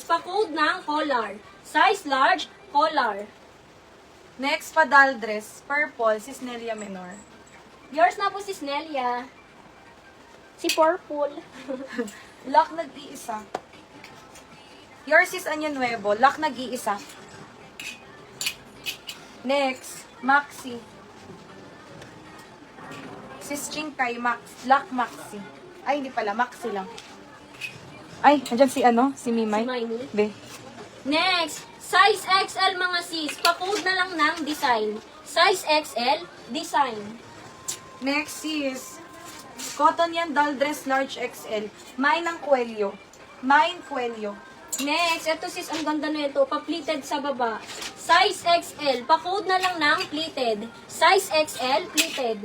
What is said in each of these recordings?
sis, pa-code ng collar. Size large, collar. Next, padal dress. Purple, sis Nelia Menor. Yours na po, sis Nelia. Si Purple. Lock nag-iisa. Yours is Anya Nuevo. Lock nag-iisa. Next, Maxi. Sis Chingkay, Lock Maxi. Ay, hindi pala. Maxi lang. Ay, nandiyan si Si Mimay. Si Maymay. Be. Next, size XL mga sis. Pa-code na lang ng design. Size XL, design. Next is cotton yan, doll dress, large XL. Mine ng Coelho. Mine Coelho. Next, ito sis, ang ganda na ito. Pa-pleated sa baba. Size XL. Pa-code na lang ng pleated. Size XL, pleated.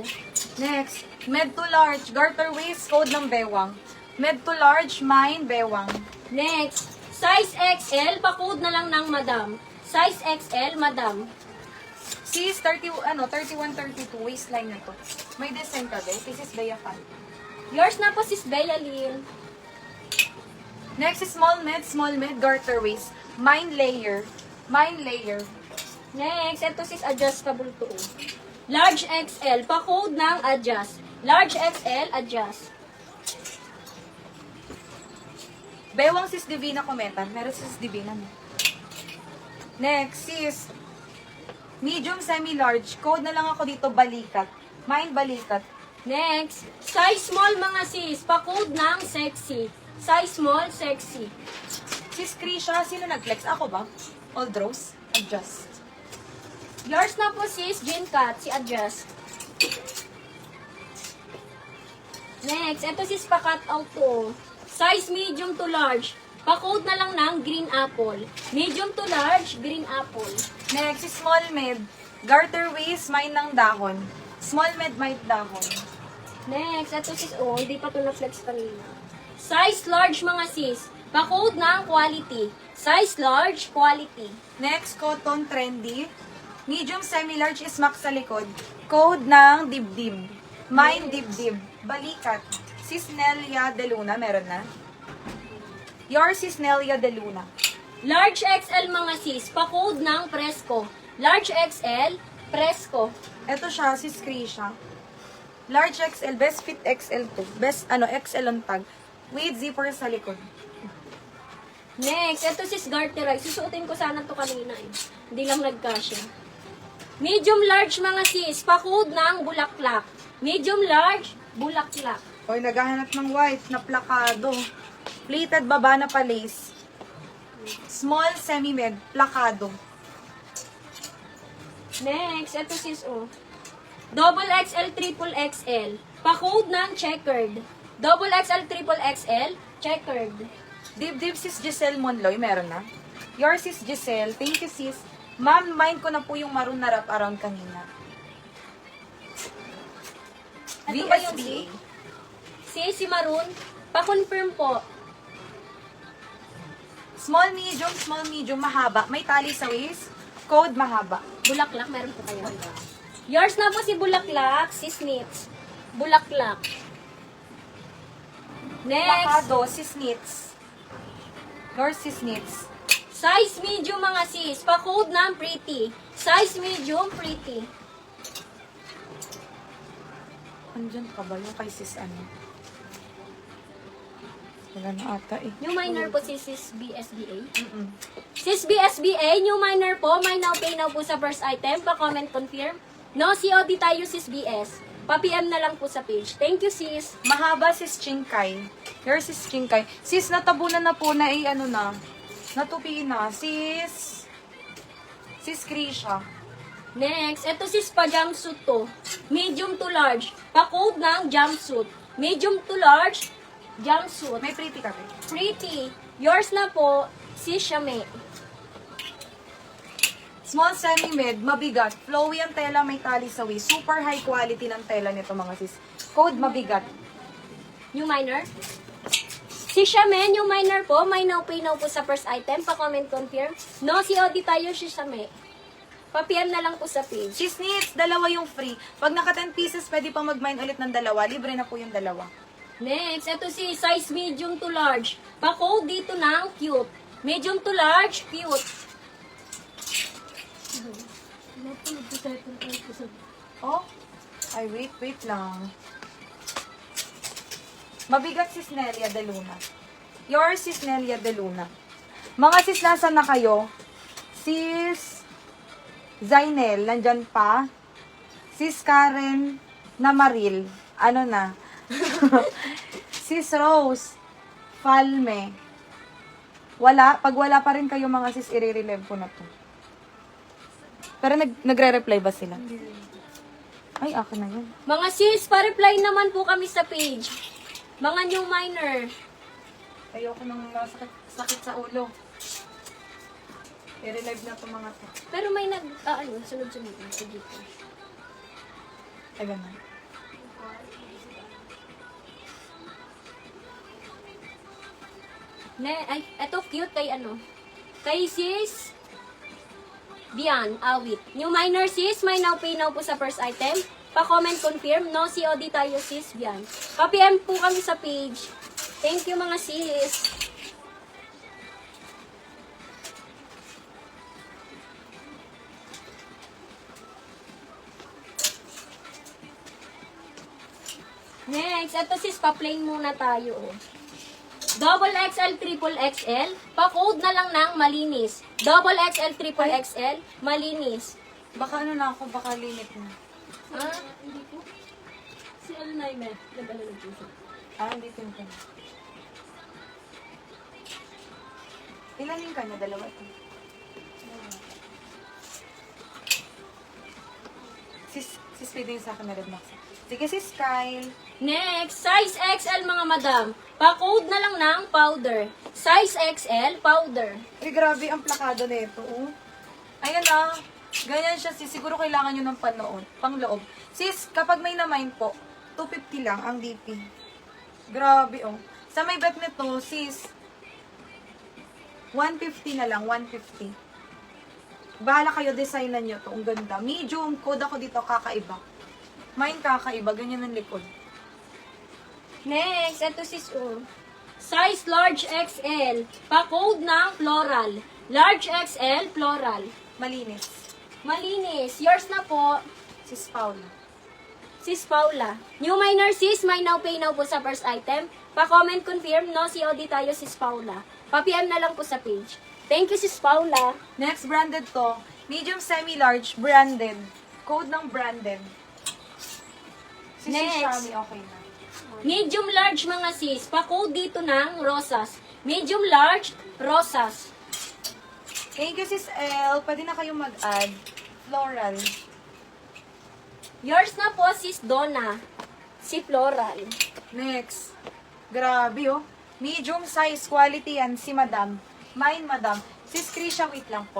Next, med to large, garter waist, code ng Bewang. Med to large, mine, Bewang. Next, size XL. Pa-code na lang ng madam. Size XL, madam. Sis, 31-32, waistline na to. May design ka, guys. This is Bea Fan. Yours na po sis Bea Lynn. Next is small med, garter waist. Mine layer. Mine layer. Next, ito sis adjustable to. Large XL. Pa-code ng adjust. Large XL, adjust. Bewang sis Divina komentan. Meron sis Divina mo. Next sis, medium semi-large. Code na lang ako dito, balikat. Mine balikat. Next, size small mga sis. Pa-code ng sexy. Size small, sexy. Sis Krisha, sino nag-flex? Ako ba? All draws? Adjust. Yours na po sis, Jean Cat, si adjust. Next, ito sis pa-cut out to. Size medium to large. Pa-code na lang ng green apple. Medium to large, green apple. Next is small med. Garter waist, mine ng dahon. Small med, mine dahon. Next, ito sis, hindi pa ito na-flex kanina. Size large mga sis. Pa-code ng quality. Size large, quality. Next, cotton trendy. Medium semi-large is max sa likod. Code ng dibdib. Mine dibdib. Balikat. Sis Nelia De Luna, meron na. Yours is Nelia De Luna. Large XL mga sis. Pa-code ng Fresco. Large XL, Fresco. Ito siya, sis Krisha. Large XL, best fit XL to. Best, XL on tag. With zipper sa likod. Next, ito sis garterized. Susuotin ko sana to kanina eh. Hindi lang nagkasya. Medium large mga sis. Pa-code ng bulaklak. Medium large, bulaklak. Hoy, naghahanap ng white na plakado. Pleated baba na lace. Small semi-med, plakado. Next, ito sis Double XL, triple XL. Pa-code ng checkered. Double XL, triple XL, checkered. Dibdib sis Giselle Monloy, meron na. Yours is Giselle. Thank you sis. Ma'am, mind ko na po yung maroon na wrap around kanina. Ano ba yung si Maroon? Pa-confirm po. Small, medium, mahaba. May tali sa waist. Code mahaba. Bulaklak, meron po kayo. Yours na po si Bulaklak, si Snits. Bulaklak. Next. Plakado, sis Knits. Yours sis Knits. Size medium mga sis. Pa-code ng pretty. Size medium, pretty. Andyan ka ba yung kay sis Wala na ata eh. New minor po si Sis BSBA. Sis BSBA, new minor po. May now pay now po sa first item. Pa-comment confirm. No COD tayo sis BS. Pa-PM na lang po sa page. Thank you sis. Mahaba sis Chingkay. Yours sis Chingkay. Sis, natabunan na po na natupiin na. Sis Krisha. Next, ito sis pa jumpsuit to. Medium to large. Pa-code ng jumpsuit. Medium to large, jumpsuit. May pretty ka ba? Pretty. Yours na po, sis Shame. Small semi-mid, mabigat. Flowy ang tela, may tali sa waist. Super high quality ng tela nito mga sis. Code mabigat. New minor. Si Shame, new minor po. May now pay now po sa first item. Pa-comment confirm. No, COD tayo si Shame. Pa-PM na lang po sa page. Sis Knits, dalawa yung free. Pag naka 10 pieces, pwede pa mag-mine ulit ng dalawa. Libre na po yung dalawa. Next, ito si size medium to large. Pa-code dito ng cute. Medium to large, cute. Oh, ay wait lang. Mabigat sis Nelia de Luna. Yours sis Nelia de Luna. Mga sis, nasan na kayo? Sis Zainel, nandyan pa. Sis Karen Namaril, ano na? Sis Rose Falme. Wala, pag wala pa rin kayo mga sis, i-relive ko na to. Pero nagre-reply ba sila? Ay, akin na yun. Mga sis, pa-reply naman po kami sa page. Mga new minor. Ayoko nang sakit sa ulo. I-relive na to mga to. Pero may sunod-sunod. Sige po. Ay, ganun. Eto cute kay Kay sis Bian, awit. New minor sis, may now pay now po sa first item. Pa-comment confirm, no COD tayo sis Bian. Pa-PM po kami sa page. Thank you mga sis. Next, eto sis, pa-plain muna tayo. Double XL, triple XL, pa-code na lang ng malinis. Double XL, triple XL, malinis. Baka ano na ako, baka limit na. Hindi po. Si Naime, nag-alala ng puso. Hindi ko. Ilan yung kanya? Dalawa to. Sis, pwede yung sa akin na red max. Sige, sis Kyle. Next, size XL mga madam. Pa-code na lang ng powder. Size XL, powder. Ay, grabe ang plakado na ito. Oh. Ayan ah. Ganyan siya sis. Siguro kailangan nyo ng pangloob. Sis, kapag may na-mine po, 250 lang ang DP. Grabe oh. Sa may bet nito, sis, 150 na lang, 150. Bahala kayo, designan nyo to. Ang ganda. Medium, code ako dito, kakaiba. Mine kakaiba, ganyan ang likod. Next, ito sis size large XL. Pa-code ng floral. Large XL, floral. Malinis. Malinis. Yours na po. Sis Paula. Sis Paula. New minor sis, may now pay now po sa first item. Pa-comment confirm, no COD tayo sis Paula. Pa-PM na lang po sa page. Thank you sis Paula. Next, branded to. Medium semi-large, branded. Code ng branded. Sis Next. Shami, okay na. Medium large mga sis, pa-code dito ng rosas. Medium large, rosas. Thank you, sis L. Pwede na kayo mag-add. Floral. Yours na po sis Donna. Si floral. Next. Grabe, oh. Medium size quality yan si Madam. Mine, Madam. Sis Krisha, wait lang po.